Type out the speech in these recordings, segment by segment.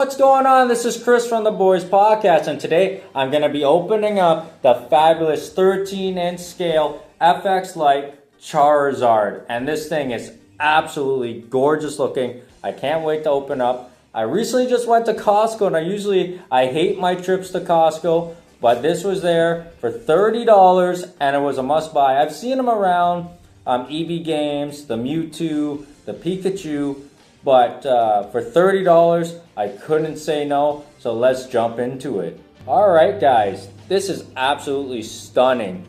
What's going on? This is Chris from the Boys Podcast, and today I'm going to be opening up the fabulous 13-inch scale FX Lite Charizard, and this thing is absolutely gorgeous looking. I can't wait to open up. I recently just went to Costco, and I hate my trips to Costco, but this was there for $30, and it was a must-buy. I've seen them around EB Games, the Mewtwo, the Pikachu, but for $30, I couldn't say no, so let's jump into it. Alright guys, this is absolutely stunning.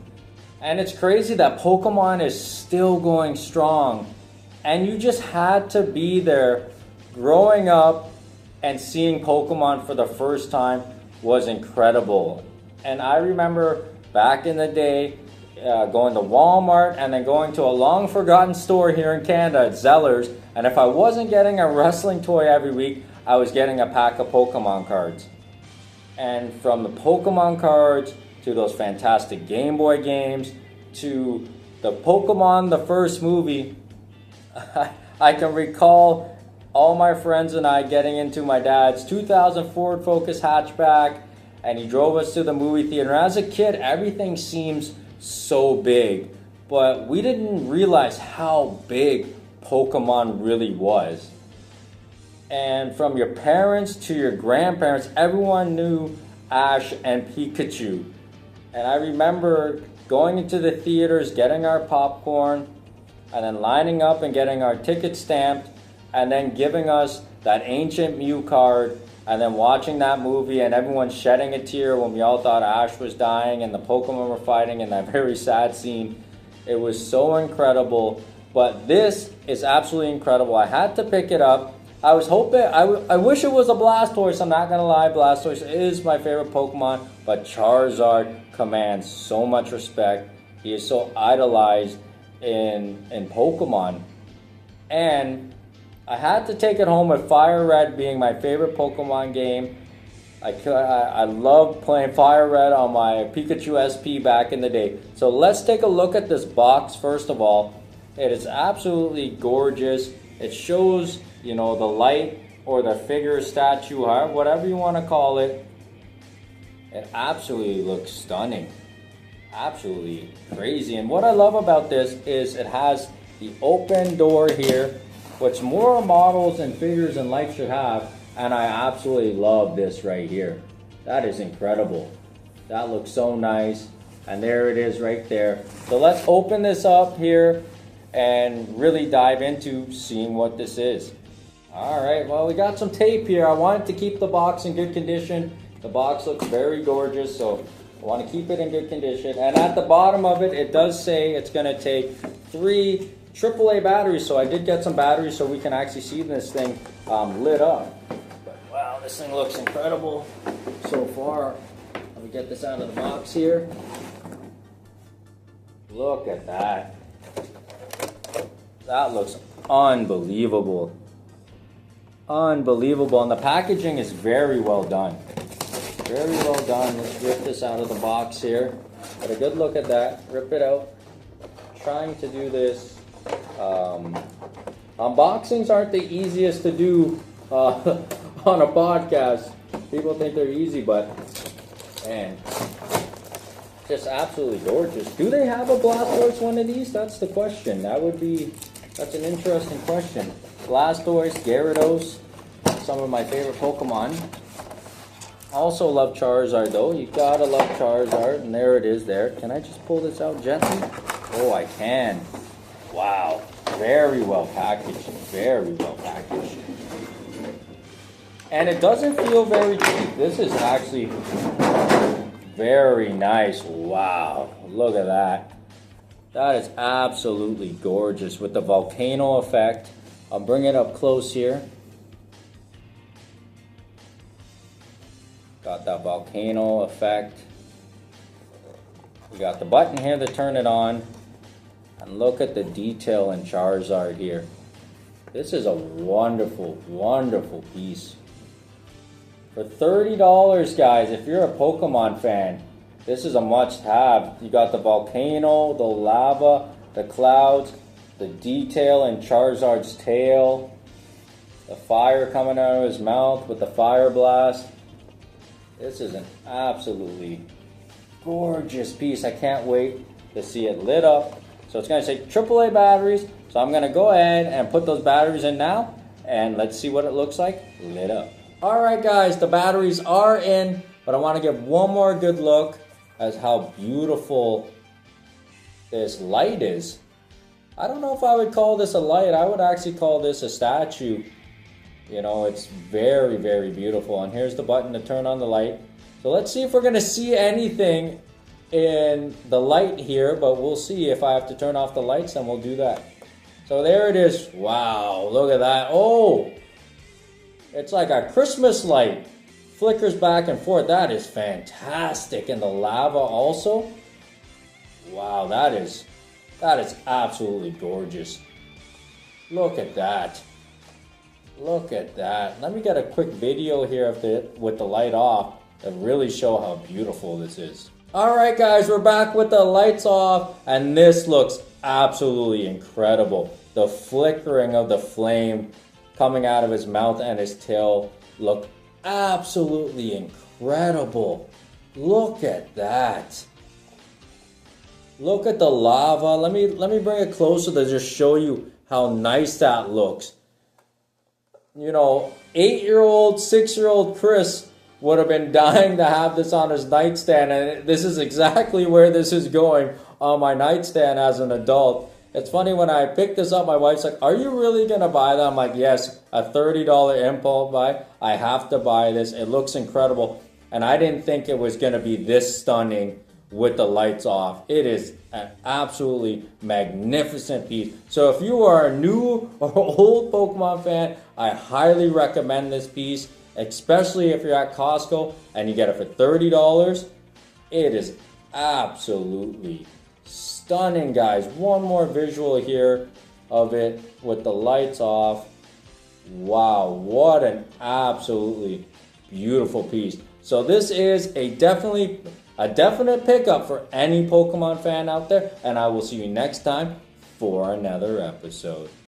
And it's crazy that Pokemon is still going strong. And you just had to be there. Growing up and seeing Pokemon for the first time was incredible. And I remember back in the day, going to Walmart and then going to a long forgotten store here in Canada at Zeller's, and if I wasn't getting a wrestling toy every week, I was getting a pack of Pokemon cards. And from the Pokemon cards to those fantastic Game Boy games to the Pokemon the first movie, I can recall all my friends and I getting into my dad's 2000 Ford Focus hatchback, and he drove us to the movie theater. As a kid, everything seems so big, but we didn't realize how big Pokemon really was. And from your parents to your grandparents, everyone knew Ash and Pikachu. And I remember going into the theaters, getting our popcorn, and then lining up and getting our ticket stamped, and then giving us that ancient Mew card, and then watching that movie and everyone shedding a tear when we all thought Ash was dying and the Pokemon were fighting in that very sad scene. It was so incredible, but this is absolutely incredible. I had to pick it up. I was hoping, I wish it was a Blastoise, I'm not going to lie. Blastoise is my favorite Pokemon, but Charizard commands so much respect. He is so idolized in Pokemon. And I had to take it home with Fire Red being my favorite Pokemon game. I loved playing Fire Red on my Pikachu SP back in the day. So let's take a look at this box first of all. It is absolutely gorgeous. It shows, the light or the figure statue, whatever you want to call it. It absolutely looks stunning. Absolutely crazy. And what I love about this is it has the open door here, which more models and figures and lights should have, and I absolutely love this right here. That is incredible. That looks so nice, and there it is right there. So let's open this up here and really dive into seeing what this is. Alright, well, we got some tape here. I wanted to keep the box in good condition. The box looks very gorgeous, so I want to keep it in good condition. And at the bottom of it, it does say it's going to take 3 AAA batteries, so I did get some batteries so we can actually see this thing lit up. But wow, this thing looks incredible so far. Let me get this out of the box here. Look at that. That looks unbelievable. Unbelievable, and the packaging is very well done. Very well done. Let's rip this out of the box here. Get a good look at that. Rip it out. Trying to do this. Unboxings aren't the easiest to do on a podcast. People think they're easy, but man, just absolutely gorgeous. Do they have a Blastoise one of these? That's the question. That's an interesting question. Blastoise, Gyarados, some of my favorite Pokemon. Also love Charizard though. You gotta love Charizard, and there it is there. Can I just pull this out gently? Oh, I can. Wow. Very well packaged. Very well packaged. And it doesn't feel very cheap. This is actually very nice. Wow. Look at that. That is absolutely gorgeous with the volcano effect. I'll bring it up close here. Got that volcano effect. We got the button here to turn it on. And look at the detail in Charizard here. This is a wonderful, wonderful piece. For $30, guys, if you're a Pokemon fan, this is a must-have. You got the volcano, the lava, the clouds, the detail in Charizard's tail. The fire coming out of his mouth with the fire blast. This is an absolutely gorgeous piece. I can't wait to see it lit up. So it's going to say AAA batteries. So I'm going to go ahead and put those batteries in now. And let's see what it looks like lit up. Alright guys, the batteries are in. But I want to give one more good look as how beautiful this light is. I don't know if I would call this a light. I would actually call this a statue. You know, it's very, very beautiful. And here's the button to turn on the light. So let's see if we're going to see anything in the light here. But we'll see. If I have to turn off the lights, then we'll do that. So there it is. Wow, look at that. Oh, it's like a Christmas light. Flickers back and forth. That is fantastic. And the lava also. Wow, that is absolutely gorgeous. Look at that. Look at that. Let me get a quick video here of it with the light off to really show how beautiful this is. Alright guys, we're back with the lights off and this looks absolutely incredible. The flickering of the flame coming out of his mouth and his tail look absolutely incredible. Look at that. Look at the lava. Let me bring it closer to just show you how nice that looks. You know, 8-year-old, 6-year-old Chris would have been dying to have this on his nightstand, and this is exactly where this is going on my nightstand as an adult. It's funny, when I picked this up, my wife's like, are you really going to buy that? I'm like, yes, a $30 impulse buy. I have to buy this. It looks incredible. And I didn't think it was going to be this stunning with the lights off. It is an absolutely magnificent piece. So if you are a new or old Pokemon fan, I highly recommend this piece, especially if you're at Costco and you get it for $30. It is absolutely stunning, guys. One more visual here of it with the lights off. Wow, what an absolutely beautiful piece. So this is a definite pickup for any Pokemon fan out there, and I will see you next time for another episode.